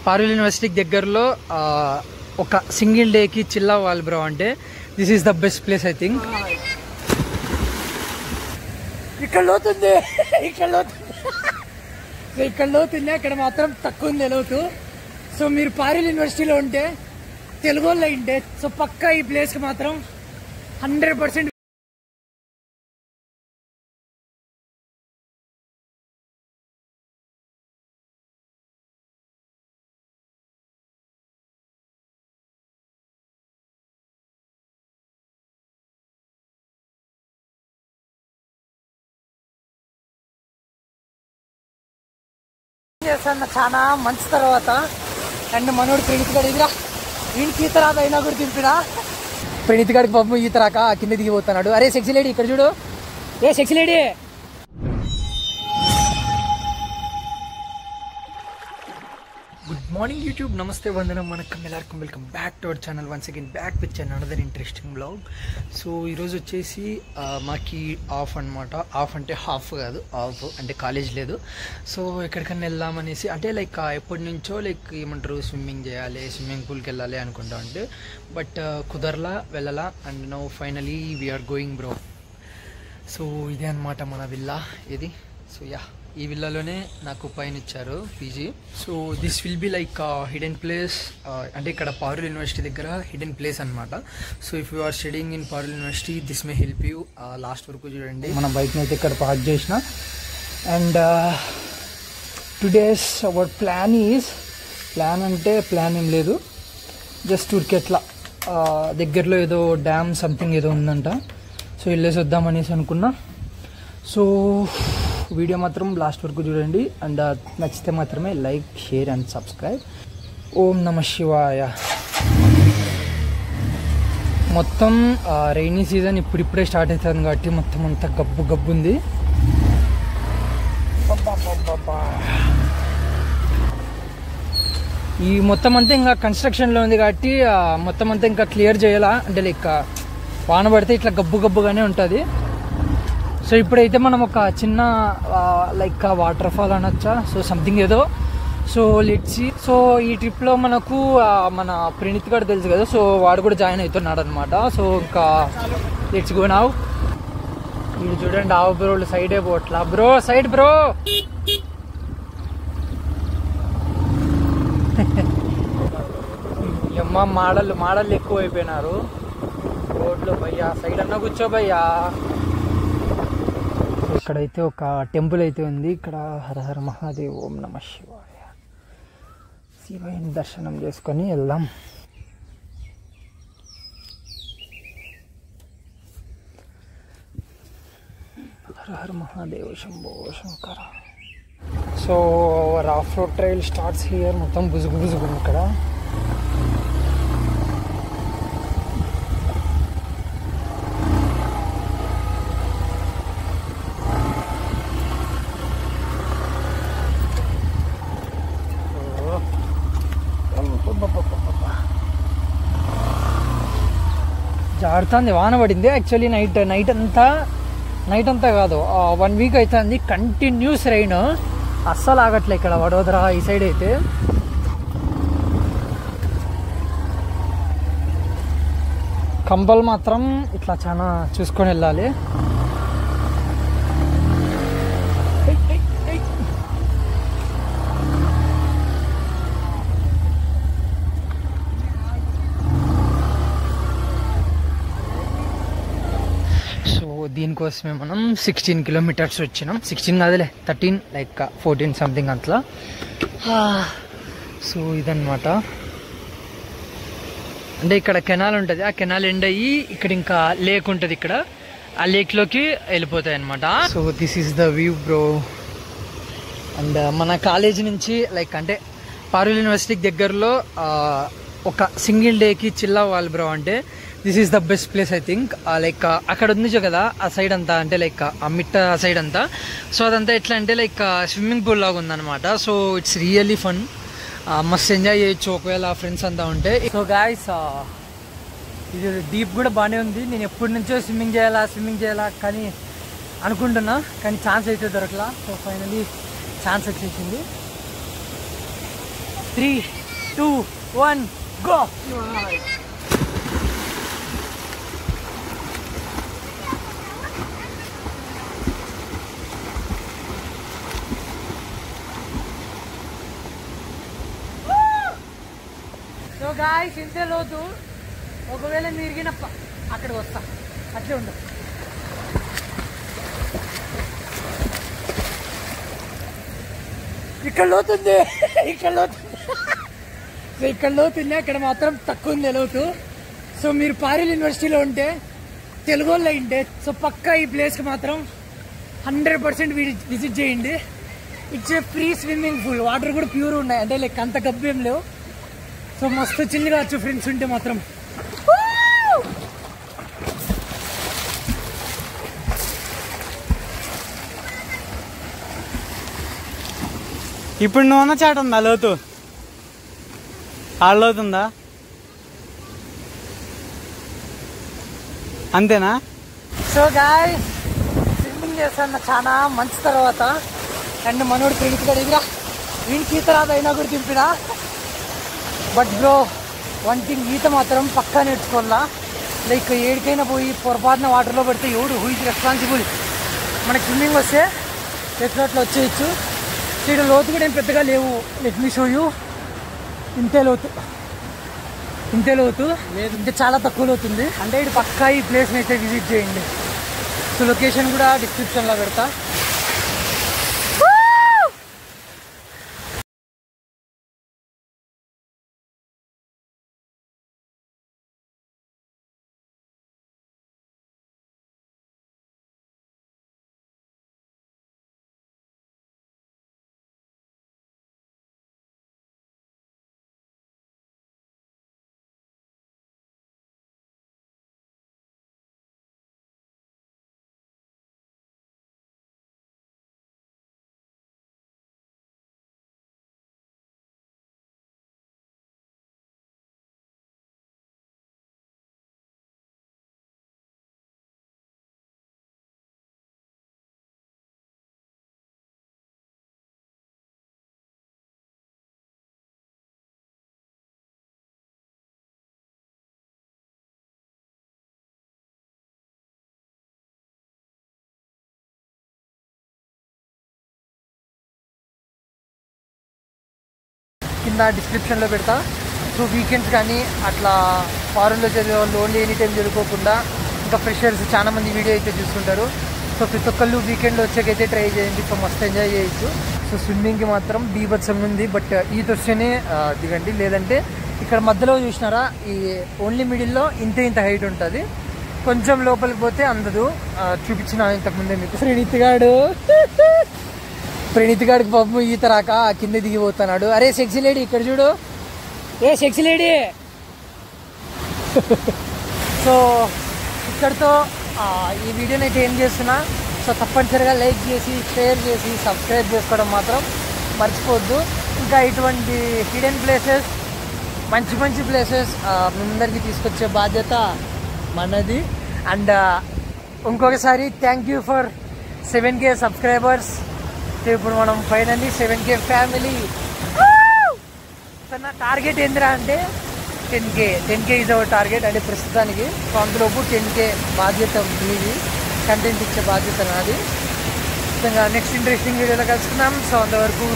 పారుల్ యూనివర్సిటీకి దగ్గరలో ఒక సింగిల్ డేకి చిల్ అవ్వాలి బ్రో అంటే this is the best place I think. ఇక్కడ లోతుంది, ఇక్కడ లోతుంది, ఇక్కడ లోతుంది, అక్కడ మాత్రం తక్కువ ఉంది లోతు. సో మీరు పారుల్ యూనివర్సిటీలో ఉంటే తెలుగు వాళ్ళు ఉంటే సో పక్కా ఈ ప్లేస్కి మాత్రం 100% చేస్తాను చాలా మంచి. తర్వాత అండ్ మనోడు ప్రణీత్ గారు ఎదురా వీడికి ఈత రాదు అయినా కూడా దింపిడా. ప్రణీత్ గారికి పాపం ఈత రాక కింద దిగిపోతున్నాడు. అరే సెక్సీ లేడీ ఇక్కడ చూడు, ఏ sexy lady. Good morning YouTube, నమస్తే, వందనం, వనక్కం, ఎల్లరికం welcome back to our channel. Once again back with another interesting blog. So ఈరోజు వచ్చేసి మాకి ఆఫ్ అనమాట. ఆఫ్ అంటే హాఫ్ కాదు, ఆఫ్ అంటే కాలేజ్ లేదు. సో ఎక్కడికన్నా వెళ్దామనేసి అంటే లైక్ ఎప్పటి నుంచో లైక్ ఏమంటారు స్విమ్మింగ్ చేయాలి, స్విమ్మింగ్ పూల్కి వెళ్ళాలి అనుకుంటా ఉంటే బట్ కుదరలా, వెళ్ళాలా. And now finally we're going bro. సో ఇదే అనమాట మన విల్లా ఇది. సో యా, ఈ విల్లాలోనే నాకు పైన ఇచ్చారు PG. So this will be like hidden place, అంటే ఇక్కడ పారుల్ యూనివర్సిటీ దగ్గర హిడెన్ ప్లేస్ అనమాట. So if you are studying in Parul university this may help you. Last వరకు చూడండి. మన బైక్ని అయితే ఇక్కడ పార్క్ చేసిన. And today's our plan is, plan అంటే ప్లాన్ ఏం లేదు, జస్ట్ ఊరికి ఎట్లా దగ్గరలో ఏదో డ్యామ్ సంథింగ్ ఏదో ఉందంట. సో వెళ్ళేసి వద్దామనేసి అనుకున్నా. సో వీడియో మాత్రం లాస్ట్ వరకు చూడండి. అండ్ నచ్చితే మాత్రమే లైక్, షేర్ అండ్ సబ్స్క్రైబ్. ఓం నమ శివాయ. మొత్తం రైనీ సీజన్ ఇప్పుడిప్పుడే స్టార్ట్ అవుతుంది కాబట్టి మొత్తం అంతా గబ్బు గబ్బు ఉంది. ఈ మొత్తం అంతా ఇంకా కన్స్ట్రక్షన్లో ఉంది కాబట్టి మొత్తం అంతా ఇంకా క్లియర్ చేయాలా అంటే లైక్ వాన పడితే ఇట్లా గబ్బు గబ్బుగానే ఉంటుంది. సో ఇప్పుడైతే మనం ఒక చిన్న లైక్ వాటర్ ఫాల్ అనొచ్చా, సో సంథింగ్ ఏదో. So let's. సో ఈ ట్రిప్లో మనకు మన ప్రణీత్ గారు తెలుసు కదా, సో వాడు కూడా జాయిన్ అవుతున్నాడు అనమాట. సో ఇంకా లెట్స్ గో నౌ. ఇది చూడండి, ఆవు బ్రోలు సైడే పోట్లా. Bro side bro. అమ్మ మాడళ్ళు ఎక్కువ అయిపోయినారు రోడ్లో. భయ్యా సైడ్ అన్నా కూర్చో భయ్యా. ఇక్కడైతే ఒక టెంపుల్ అయితే ఉంది. ఇక్కడ హర హర మహాదేవ్, ఓం నమ శివాయ. శివయ్యని దర్శనం చేసుకొని వెళ్దాం. Hara Hara Mahadev, Shambho Shankara. So our off road trail starts here. మొత్తం బుజుగు బుజుగు ఇక్కడ. జారుతుంది, వాన పడింది. యాక్చువల్లీ నైట్ అంతా కాదు, 1 వీక్ అవుతుంది కంటిన్యూస్ రైన్. అస్సలు ఆగట్లే ఇక్కడ వడోదర ఈ సైడ్ అయితే. కంపల్ మాత్రం ఇట్లా చాలా చూసుకొని వెళ్ళాలి. దీనికోసమే మనం 16 కిలోమీటర్స్ వచ్చినాం. 16 కాదులే 13 లైక్ 14 సంథింగ్ అట్లా. సో ఇదన్నమాట. అంటే ఇక్కడ కెనాల్ ఉంటుంది, ఆ కెనాల్ ఎండ్ అయ్యి ఇక్కడ ఇంకా లేక్ ఉంటుంది. ఇక్కడ ఆ లేక్లోకి వెళ్ళిపోతాయి అనమాట. So this is the view bro. And మన కాలేజీ నుంచి లైక్ అంటే పారుల్ యూనివర్సిటీకి దగ్గరలో ఒక సింగిల్ డేకి చిల్ అవ్వాలి బ్రో అంటే this is the best place I think. Like అక్కడ ఉంది కదా ఆ సైడ్ అంతా, అంటే లైక్ ఆ మిట్ట సైడ్ అంతా. సో అదంతా ఎట్లా అంటే లైక్ స్విమ్మింగ్ పూల్ లాగా ఉందన్నమాట. సో ఇట్స్ రియల్లీ ఫన్, మస్తు ఎంజాయ్ చేయొచ్చు ఒకవేళ ఫ్రెండ్స్ అంతా ఉంటే. సో గాయస్ ఇది డీప్ కూడా బాగానే ఉంది. నేను ఎప్పటి నుంచో స్విమ్మింగ్ చేయాలా కానీ అనుకుంటున్నా, కానీ ఛాన్స్ అయితే దొరకలా. సో ఫైనలీ ఛాన్స్ వచ్చేసింది. 3, 2, 1, go. సో గాయ్స్ ఇంతే లోతు. ఒకవేళ మీరు అక్కడికి వస్తా, అట్లే ఉండు. ఇక్కడ లోతుంది, ఇక్కడ లోతుంది, అక్కడ మాత్రం తక్కువ ఉంది లోతు. సో మీరు పారిల్ యూనివర్సిటీలో ఉంటే, తెలుగు వాళ్ళు అయింటే, సో పక్కా ఈ ప్లేస్కి మాత్రం 100% విజిట్ చేయండి. It's a free swimming pool, water కూడా ప్యూర్ ఉన్నాయి, అంటే లైక్ అంత గబ్బు ఏం లేవు. సో మస్తు చిల్లు కావచ్చు ఫ్రెండ్స్ ఉంటే మాత్రం. ఇప్పుడు నువ్వు ఉన్న చాట ఉందా లోతు? ఆడలోతుందా? అంతేనా? సో గాయ్స్ స్విమ్మింగ్ చేస్తాను చాలా మంచి తర్వాత. అండ్ మనోడు ప్రణీత్ గారు ఎదురా వీడికి ఈత రాదు, అయినా కూడా దింపినా. బట్ బ్రో వన్ థింగ్, ఈత మాత్రం పక్కా నేర్చుకోవాలా. లైక్ ఏడికైనా పోయి పొరపాటున వాటర్లో పడితే హూ ఇస్ రెస్పాన్సిబుల్? మనకి స్విమ్మింగ్ వస్తే ఎట్లా వచ్చేయచ్చు. ఇక్కడ లోతు కూడా ఏం పెద్దగా లేవు. Let me show you. ఇంతే లోతు లేదు, ఇంకా చాలా తక్కువ లోతుంది. అంటే ఇది పక్కా ఈ ప్లేస్ని అయితే విజిట్ చేయండి. సో లొకేషన్ కూడా డిస్క్రిప్షన్లో పెడతా. కింద డిస్క్రిప్షన్లో పెడతా. సో వీకెండ్స్ కానీ అట్లా ఫారెన్లో చదివే వాళ్ళు ఓన్లీ ఎనీ టైం చదువుకోకుండా ఇంకా ఫ్రెషర్స్ చాలామంది వీడియో అయితే చూస్తుంటారు. సో ప్రతి ఒక్కళ్ళు వీకెండ్లో వచ్చాకైతే ట్రై చేయండి. సో మస్తు ఎంజాయ్ చేయొచ్చు. సో స్విమ్మింగ్కి మాత్రం బీభత్సం ఉంది. బట్ ఈత వస్తేనే దిగండి, లేదంటే ఇక్కడ మధ్యలో చూసినారా ఈ ఓన్లీ మిడిల్లో ఇంత హైట్ ఉంటుంది. కొంచెం లోపలికి పోతే అందదు. చూపించిన ఇంతకుముందే మీకు ప్రణీత్ గాడికి పాపం ఈత రాక కింద దిగిపోతున్నాడు. అరే సెక్సీ లేడీ ఇక్కడ చూడు, ఏ సెక్సీ లేడీ. సో ఇక్కడితో ఈ వీడియోని అయితే ఏం చేస్తున్నా. సో తప్పనిసరిగా లైక్ చేసి, షేర్ చేసి, సబ్స్క్రైబ్ చేసుకోవడం మాత్రం మర్చిపోవద్దు. ఇంకా ఇటువంటి హిడెన్ ప్లేసెస్, మంచి ప్లేసెస్ ముందరికి తీసుకొచ్చే బాధ్యత మనది. అండ్ ఇంకొకసారి thank you for 7K subscribers. ఇప్పుడు మనం ఫైనల్లీ 7K ఫ్యామిలీ. నా టార్గెట్ ఏందిరా అంటే 10K ఈజ్ అవర్ టార్గెట్. అంటే ప్రస్తుతానికి. సో అందులోపు 10K బాధ్యత మీది, కంటెంట్ ఇచ్చే బాధ్యత నాది. నెక్స్ట్ ఇంట్రెస్టింగ్ వీడియోలో కలుసుకుందాం. సో అంతవరకు